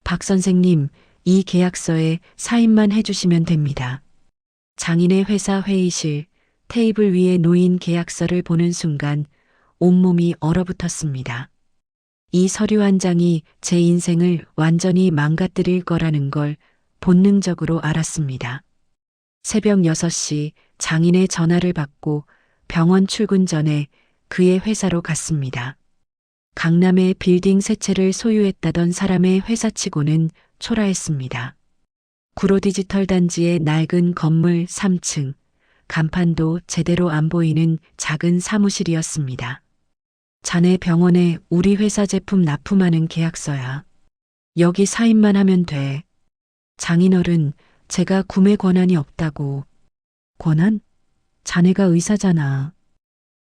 박 선생님, 이 계약서에 사인만 해주시면 됩니다. 장인의 회사 회의실, 테이블 위에 놓인 계약서를 보는 순간 온몸이 얼어붙었습니다. 이 서류 한 장이 제 인생을 완전히 망가뜨릴 거라는 걸 본능적으로 알았습니다. 새벽 6시 장인의 전화를 받고 병원 출근 전에 그의 회사로 갔습니다. 강남의 빌딩 세 채를 소유했다던 사람의 회사치고는 초라했습니다. 구로 디지털 단지의 낡은 건물 3층, 간판도 제대로 안 보이는 작은 사무실이었습니다. 자네 병원에 우리 회사 제품 납품하는 계약서야. 여기 사인만 하면 돼. 장인어른, 제가 구매 권한이 없다고. 권한? 자네가 의사잖아.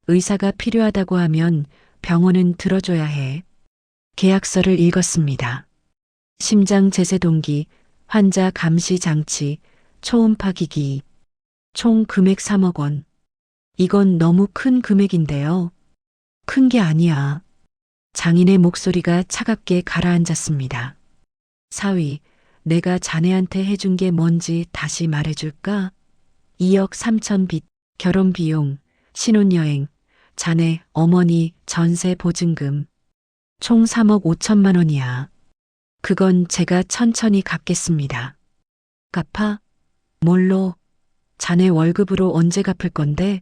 의사가 필요하다고 하면 병원은 들어줘야 해. 계약서를 읽었습니다. 심장 제세 동기, 환자 감시 장치, 초음파 기기. 총 금액 3억 원. 이건 너무 큰 금액인데요. 큰 게 아니야. 장인의 목소리가 차갑게 가라앉았습니다. 사위, 내가 자네한테 해준 게 뭔지 다시 말해줄까? 2억 3천 빚, 결혼 비용, 신혼여행, 자네 어머니 전세 보증금. 총 3억 5천만 원이야. 그건 제가 천천히 갚겠습니다. 갚아? 뭘로? 자네 월급으로 언제 갚을 건데?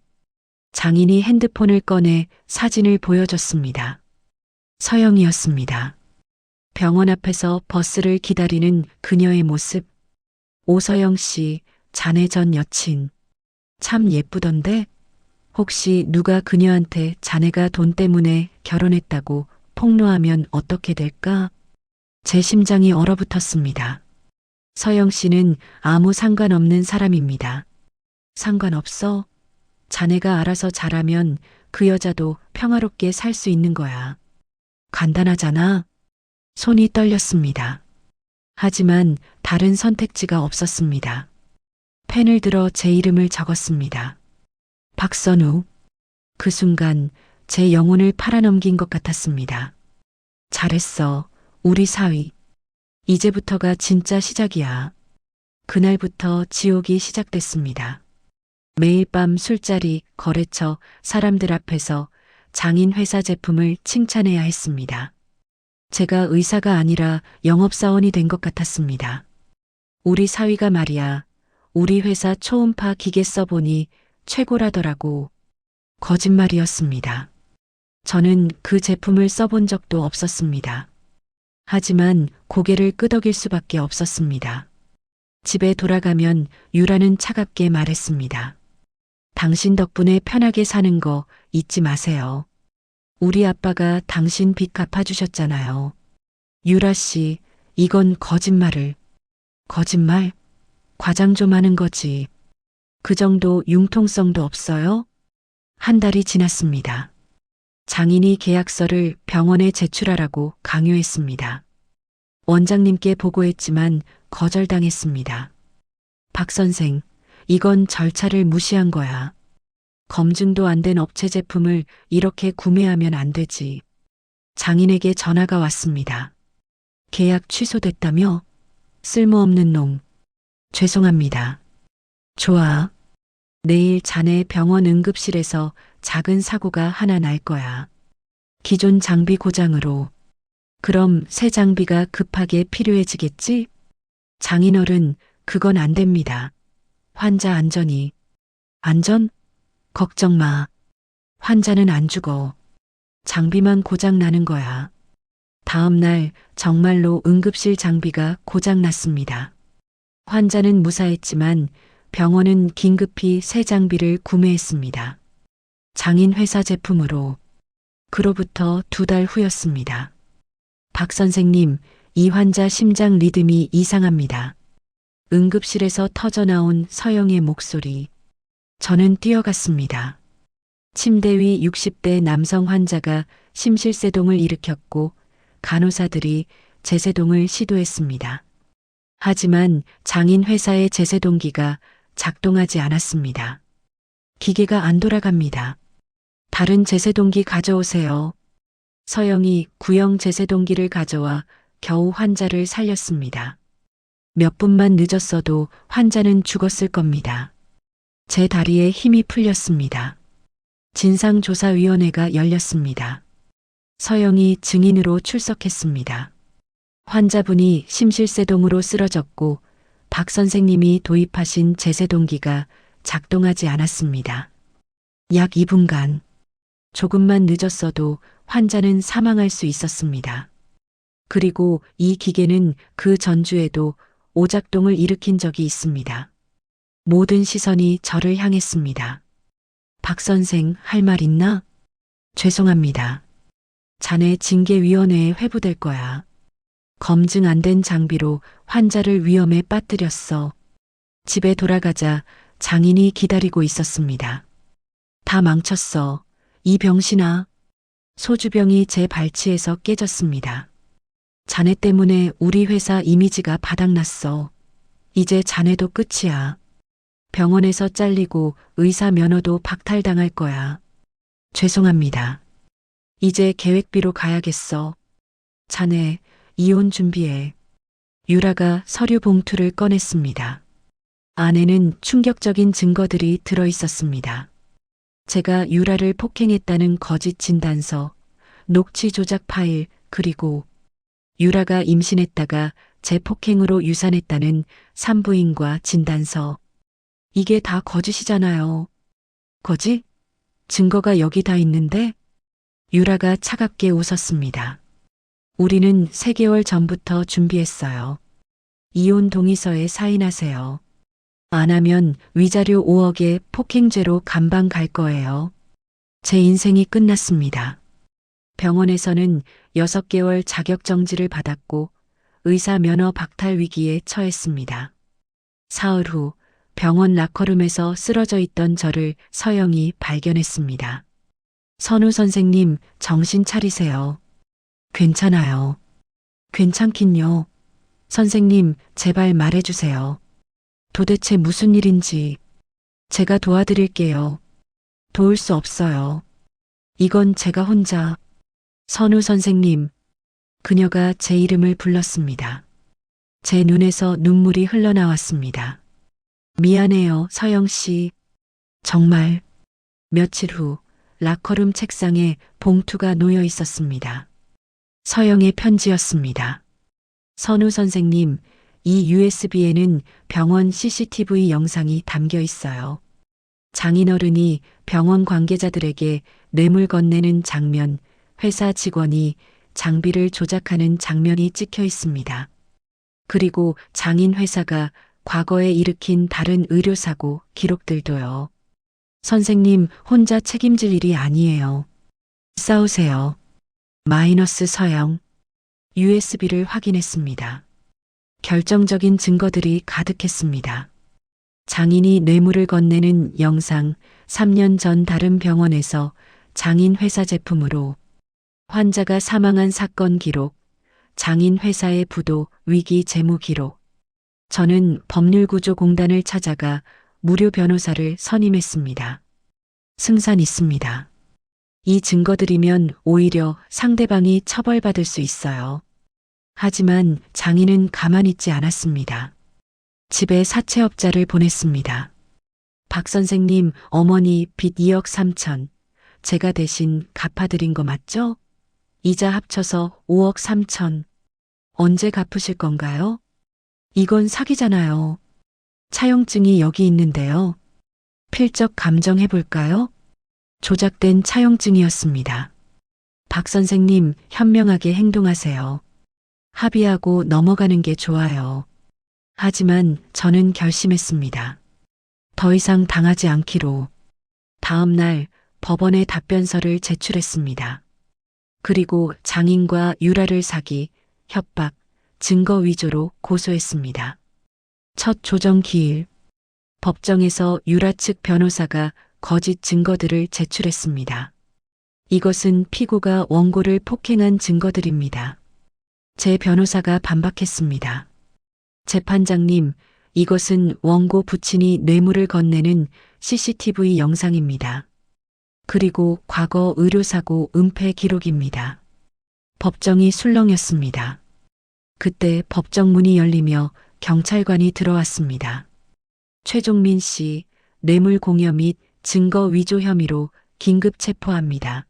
장인이 핸드폰을 꺼내 사진을 보여줬습니다. 서영이었습니다. 병원 앞에서 버스를 기다리는 그녀의 모습. 오서영 씨, 자네 전 여친. 참 예쁘던데? 혹시 누가 그녀한테 자네가 돈 때문에 결혼했다고 폭로하면 어떻게 될까? 제 심장이 얼어붙었습니다. 서영 씨는 아무 상관없는 사람입니다. 상관없어? 자네가 알아서 잘하면 그 여자도 평화롭게 살 수 있는 거야. 간단하잖아. 손이 떨렸습니다. 하지만 다른 선택지가 없었습니다. 펜을 들어 제 이름을 적었습니다. 박선우. 그 순간 제 영혼을 팔아넘긴 것 같았습니다. 잘했어, 우리 사위. 이제부터가 진짜 시작이야. 그날부터 지옥이 시작됐습니다. 매일 밤 술자리, 거래처, 사람들 앞에서 장인 회사 제품을 칭찬해야 했습니다. 제가 의사가 아니라 영업사원이 된 것 같았습니다. 우리 사위가 말이야, 우리 회사 초음파 기계 써보니 최고라더라고. 거짓말이었습니다. 저는 그 제품을 써본 적도 없었습니다. 하지만 고개를 끄덕일 수밖에 없었습니다. 집에 돌아가면 유라는 차갑게 말했습니다. 당신 덕분에 편하게 사는 거 잊지 마세요. 우리 아빠가 당신 빚 갚아주셨잖아요. 유라 씨, 이건 거짓말을. 거짓말? 과장 좀 하는 거지. 그 정도 융통성도 없어요? 한 달이 지났습니다. 장인이 계약서를 병원에 제출하라고 강요했습니다. 원장님께 보고했지만 거절당했습니다. 박 선생, 이건 절차를 무시한 거야. 검증도 안 된 업체 제품을 이렇게 구매하면 안 되지. 장인에게 전화가 왔습니다. 계약 취소됐다며? 쓸모없는 놈. 죄송합니다. 좋아. 내일 자네 병원 응급실에서 작은 사고가 하나 날 거야. 기존 장비 고장으로. 그럼 새 장비가 급하게 필요해지겠지? 장인어른, 그건 안 됩니다. 환자 안전이. 안전? 걱정 마. 환자는 안 죽어. 장비만 고장 나는 거야. 다음 날 정말로 응급실 장비가 고장 났습니다. 환자는 무사했지만 병원은 긴급히 새 장비를 구매했습니다. 장인 회사 제품으로. 그로부터 2달 후였습니다. 박 선생님, 이 환자 심장 리듬이 이상합니다. 응급실에서 터져나온 서영의 목소리. 저는 뛰어갔습니다. 침대 위 60대 남성 환자가 심실세동을 일으켰고 간호사들이 제세동을 시도했습니다. 하지만 장인 회사의 제세동기가 작동하지 않았습니다. 기계가 안 돌아갑니다. 다른 제세동기 가져오세요. 서영이 구형 제세동기를 가져와 겨우 환자를 살렸습니다. 몇 분만 늦었어도 환자는 죽었을 겁니다. 제 다리에 힘이 풀렸습니다. 진상조사위원회가 열렸습니다. 서영이 증인으로 출석했습니다. 환자분이 심실세동으로 쓰러졌고 박 선생님이 도입하신 제세동기가 작동하지 않았습니다. 약 2분간 조금만 늦었어도 환자는 사망할 수 있었습니다. 그리고 이 기계는 그 전주에도 오작동을 일으킨 적이 있습니다. 모든 시선이 저를 향했습니다. 박 선생, 할 말 있나? 죄송합니다. 자네 징계위원회에 회부될 거야. 검증 안 된 장비로 환자를 위험에 빠뜨렸어. 집에 돌아가자 장인이 기다리고 있었습니다. 다 망쳤어. 이 병신아. 소주병이 제 발치에서 깨졌습니다. 자네 때문에 우리 회사 이미지가 바닥났어. 이제 자네도 끝이야. 병원에서 잘리고 의사 면허도 박탈당할 거야. 죄송합니다. 이제 계획비로 가야겠어. 자네, 이혼 준비해. 유라가 서류 봉투를 꺼냈습니다. 안에는 충격적인 증거들이 들어 있었습니다. 제가 유라를 폭행했다는 거짓 진단서, 녹취 조작 파일, 그리고 유라가 임신했다가 재폭행으로 유산했다는 산부인과 진단서. 이게 다 거짓이잖아요. 거짓? 증거가 여기 다 있는데? 유라가 차갑게 웃었습니다. 우리는 3개월 전부터 준비했어요. 이혼 동의서에 사인하세요. 안 하면 위자료 5억에 폭행죄로 감방 갈 거예요. 제 인생이 끝났습니다. 병원에서는 6개월 자격정지를 받았고 의사 면허 박탈 위기에 처했습니다. 사흘 후 병원 라커룸에서 쓰러져 있던 저를 서영이 발견했습니다. 선우 선생님, 정신 차리세요. 괜찮아요. 괜찮긴요. 선생님, 제발 말해주세요. 도대체 무슨 일인지. 제가 도와드릴게요. 도울 수 없어요. 이건 제가 혼자. 선우 선생님. 그녀가 제 이름을 불렀습니다. 제 눈에서 눈물이 흘러나왔습니다. 미안해요, 서영 씨. 정말. 며칠 후 라커룸 책상에 봉투가 놓여 있었습니다. 서영의 편지였습니다. 선우 선생님, 이 USB에는 병원 CCTV 영상이 담겨 있어요. 장인어른이 병원 관계자들에게 뇌물 건네는 장면, 회사 직원이 장비를 조작하는 장면이 찍혀 있습니다. 그리고 장인 회사가 과거에 일으킨 다른 의료사고 기록들도요. 선생님 혼자 책임질 일이 아니에요. 싸우세요. 마이너스 서영. USB를 확인했습니다. 결정적인 증거들이 가득했습니다. 장인이 뇌물을 건네는 영상, 3년 전 다른 병원에서 장인 회사 제품으로 환자가 사망한 사건 기록, 장인 회사의 부도 위기 재무 기록. 저는 법률구조공단을 찾아가 무료 변호사를 선임했습니다. 승산 있습니다. 이 증거들이면 오히려 상대방이 처벌받을 수 있어요. 하지만 장인은 가만히 있지 않았습니다. 집에 사채업자를 보냈습니다. 박 선생님, 어머니 빚 2억 3천. 제가 대신 갚아드린 거 맞죠? 이자 합쳐서 5억 3천. 언제 갚으실 건가요? 이건 사기잖아요. 차용증이 여기 있는데요. 필적 감정해 볼까요? 조작된 차용증이었습니다. 박 선생님, 현명하게 행동하세요. 합의하고 넘어가는 게 좋아요. 하지만 저는 결심했습니다. 더 이상 당하지 않기로. 다음 날 법원에 답변서를 제출했습니다. 그리고 장인과 유라를 사기, 협박, 증거 위조로 고소했습니다. 첫 조정 기일. 법정에서 유라 측 변호사가 거짓 증거들을 제출했습니다. 이것은 피고가 원고를 폭행한 증거들입니다. 제 변호사가 반박했습니다. 재판장님, 이것은 원고 부친이 뇌물을 건네는 CCTV 영상입니다. 그리고 과거 의료사고 은폐 기록입니다. 법정이 술렁였습니다. 그때 법정 문이 열리며 경찰관이 들어왔습니다. 최종민 씨, 뇌물 공여 및 증거 위조 혐의로 긴급 체포합니다.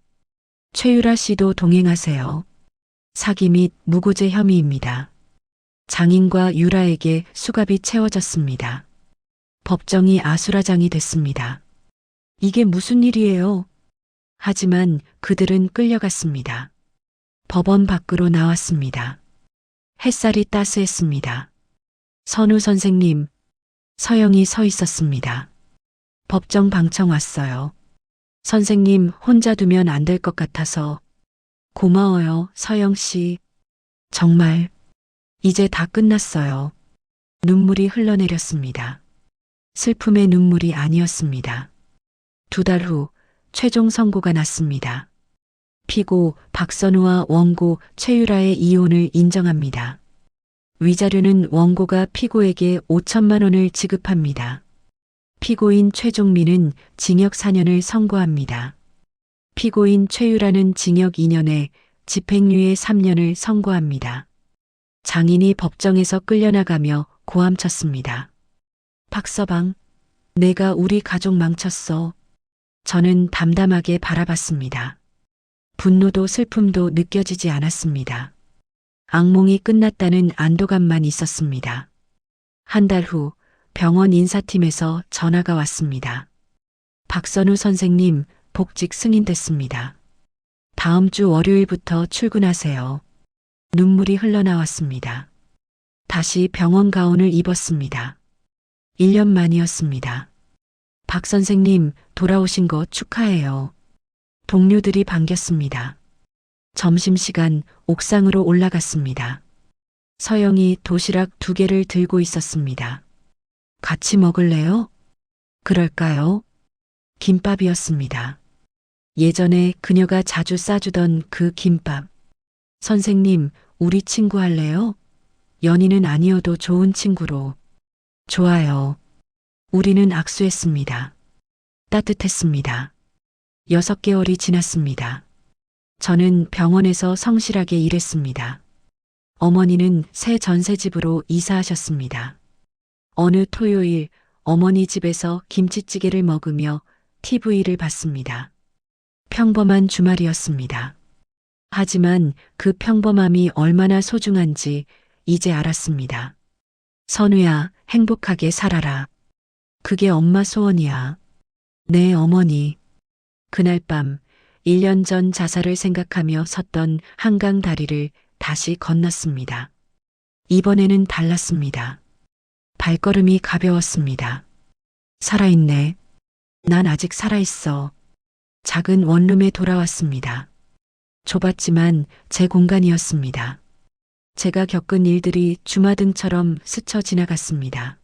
최유라 씨도 동행하세요. 사기 및 무고죄 혐의입니다. 장인과 유라에게 수갑이 채워졌습니다. 법정이 아수라장이 됐습니다. 이게 무슨 일이에요? 하지만 그들은 끌려갔습니다. 법원 밖으로 나왔습니다. 햇살이 따스했습니다. 선우 선생님, 서영이 서 있었습니다. 법정 방청 왔어요. 선생님 혼자 두면 안 될 것 같아서. 고마워요, 서영 씨. 정말, 이제 다 끝났어요. 눈물이 흘러내렸습니다. 슬픔의 눈물이 아니었습니다. 2달 후 최종 선고가 났습니다. 피고 박선우와 원고 최유라의 이혼을 인정합니다. 위자료는 원고가 피고에게 5천만 원을 지급합니다. 피고인 최종민은 징역 4년을 선고합니다. 피고인 최유라는 징역 2년에 집행유예 3년을 선고합니다. 장인이 법정에서 끌려나가며 고함쳤습니다. 박서방, 내가 우리 가족 망쳤어. 저는 담담하게 바라봤습니다. 분노도 슬픔도 느껴지지 않았습니다. 악몽이 끝났다는 안도감만 있었습니다. 한 달 후 병원 인사팀에서 전화가 왔습니다. 박선우 선생님, 복직 승인됐습니다. 다음 주 월요일부터 출근하세요. 눈물이 흘러나왔습니다. 다시 병원 가운을 입었습니다. 1년 만이었습니다. 박 선생님, 돌아오신 거 축하해요. 동료들이 반겼습니다. 점심시간 옥상으로 올라갔습니다. 서영이 도시락 2개를 들고 있었습니다. 같이 먹을래요? 그럴까요? 김밥이었습니다. 예전에 그녀가 자주 싸주던 그 김밥. 선생님, 우리 친구 할래요? 연인은 아니어도 좋은 친구로. 좋아요. 우리는 악수했습니다. 따뜻했습니다. 6개월이 지났습니다. 저는 병원에서 성실하게 일했습니다. 어머니는 새 전셋집으로 이사하셨습니다. 어느 토요일 어머니 집에서 김치찌개를 먹으며 TV를 봤습니다. 평범한 주말이었습니다. 하지만 그 평범함이 얼마나 소중한지 이제 알았습니다. 선우야, 행복하게 살아라. 그게 엄마 소원이야. 네, 어머니. 그날 밤 1년 전 자살을 생각하며 섰던 한강 다리를 다시 건넜습니다. 이번에는 달랐습니다. 발걸음이 가벼웠습니다. 살아있네. 난 아직 살아있어. 작은 원룸에 돌아왔습니다. 좁았지만 제 공간이었습니다. 제가 겪은 일들이 주마등처럼 스쳐 지나갔습니다.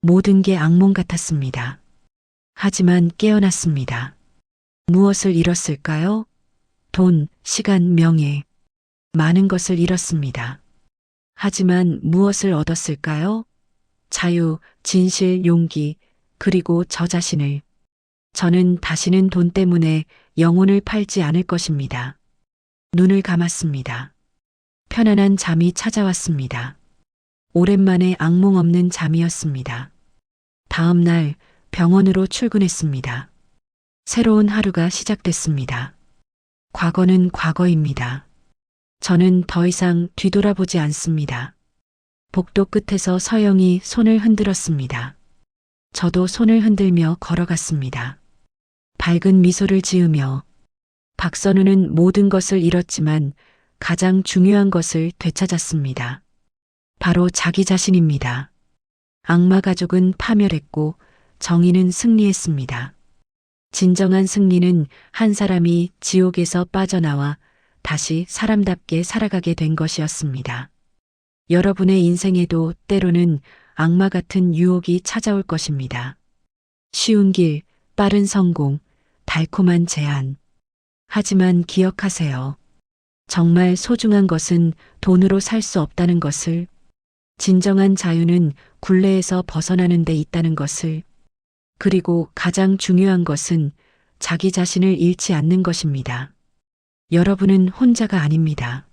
모든 게 악몽 같았습니다. 하지만 깨어났습니다. 무엇을 잃었을까요? 돈, 시간, 명예. 많은 것을 잃었습니다. 하지만 무엇을 얻었을까요? 자유, 진실, 용기, 그리고 저 자신을. 저는 다시는 돈 때문에 영혼을 팔지 않을 것입니다. 눈을 감았습니다. 편안한 잠이 찾아왔습니다. 오랜만에 악몽 없는 잠이었습니다. 다음 날 병원으로 출근했습니다. 새로운 하루가 시작됐습니다. 과거는 과거입니다. 저는 더 이상 뒤돌아보지 않습니다. 복도 끝에서 서영이 손을 흔들었습니다. 저도 손을 흔들며 걸어갔습니다. 밝은 미소를 지으며. 박선우는 모든 것을 잃었지만 가장 중요한 것을 되찾았습니다. 바로 자기 자신입니다. 악마 가족은 파멸했고 정의는 승리했습니다. 진정한 승리는 한 사람이 지옥에서 빠져나와 다시 사람답게 살아가게 된 것이었습니다. 여러분의 인생에도 때로는 악마 같은 유혹이 찾아올 것입니다. 쉬운 길, 빠른 성공, 달콤한 제안. 하지만 기억하세요. 정말 소중한 것은 돈으로 살 수 없다는 것을, 진정한 자유는 굴레에서 벗어나는 데 있다는 것을, 그리고 가장 중요한 것은 자기 자신을 잃지 않는 것입니다. 여러분은 혼자가 아닙니다.